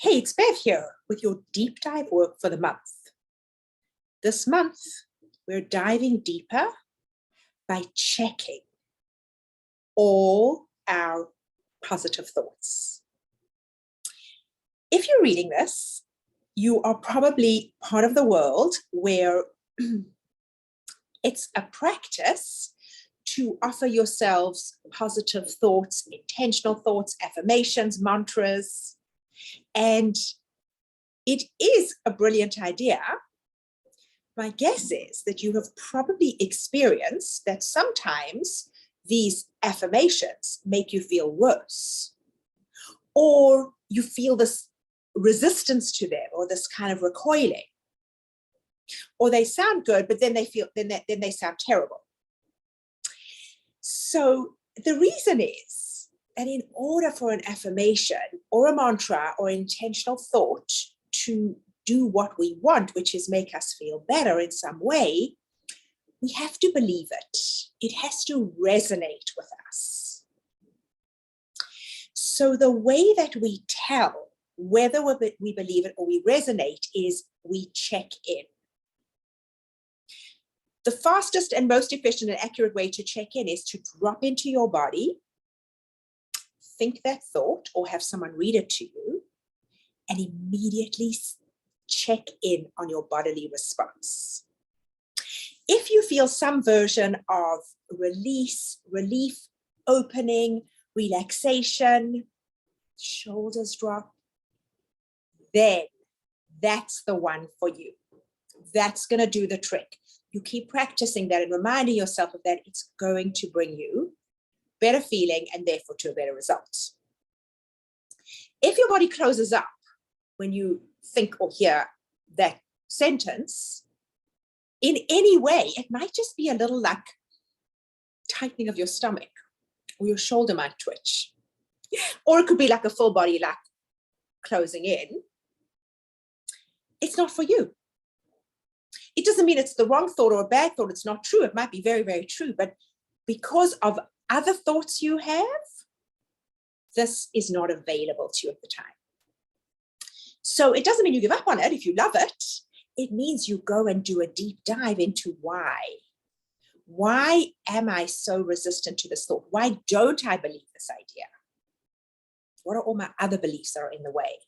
Hey, it's Bev here with your deep dive work for the month. This month, we're diving deeper by checking all our positive thoughts. If you're reading this, you are probably part of the world where it's a practice to offer yourselves positive thoughts, intentional thoughts, affirmations, mantras. And it is a brilliant idea. My guess is that you have probably experienced that sometimes these affirmations make you feel worse, or you feel this resistance to them, or this kind of recoiling, or they sound good, but then they sound terrible. So the reason is that in order for an affirmation or a mantra or intentional thought to do what we want, which is make us feel better in some way, we have to believe it. It has to resonate with us. So the way that we tell whether we believe it or we resonate is we check in. The fastest and most efficient and accurate way to check in is to drop into your body, think that thought, or have someone read it to you, and immediately check in on your bodily response. If you feel some version of release, relief, opening, relaxation, shoulders drop, then that's the one for you. That's going to do the trick. You keep practicing that and reminding yourself of that. It's going to bring you better feeling and therefore to a better result. If your body closes up when you think or hear that sentence, in any way, it might just be a little like tightening of your stomach, or your shoulder might twitch, or it could be like a full body like closing in. It's not for you. It doesn't mean it's the wrong thought or a bad thought. It's not true. It might be very, very true, but because of other thoughts you have, this is not available to you at the time. So it doesn't mean you give up on it if you love it. It means you go and do a deep dive into why. Why am I so resistant to this thought? Why don't I believe this idea? What are all my other beliefs that are in the way?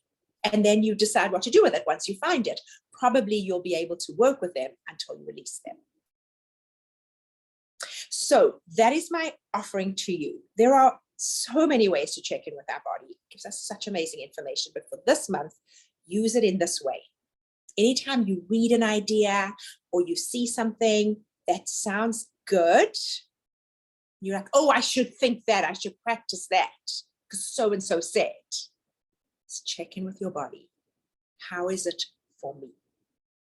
And then you decide what to do with it once you find it. Probably you'll be able to work with them until you release them. So that is my offering to you. There are so many ways to check in with our body. It gives us such amazing information. But for this month, use it in this way. Anytime you read an idea or you see something that sounds good, you're like, oh, I should think that. I should practice that because so-and-so said. Let's check in with your body. How is it for me?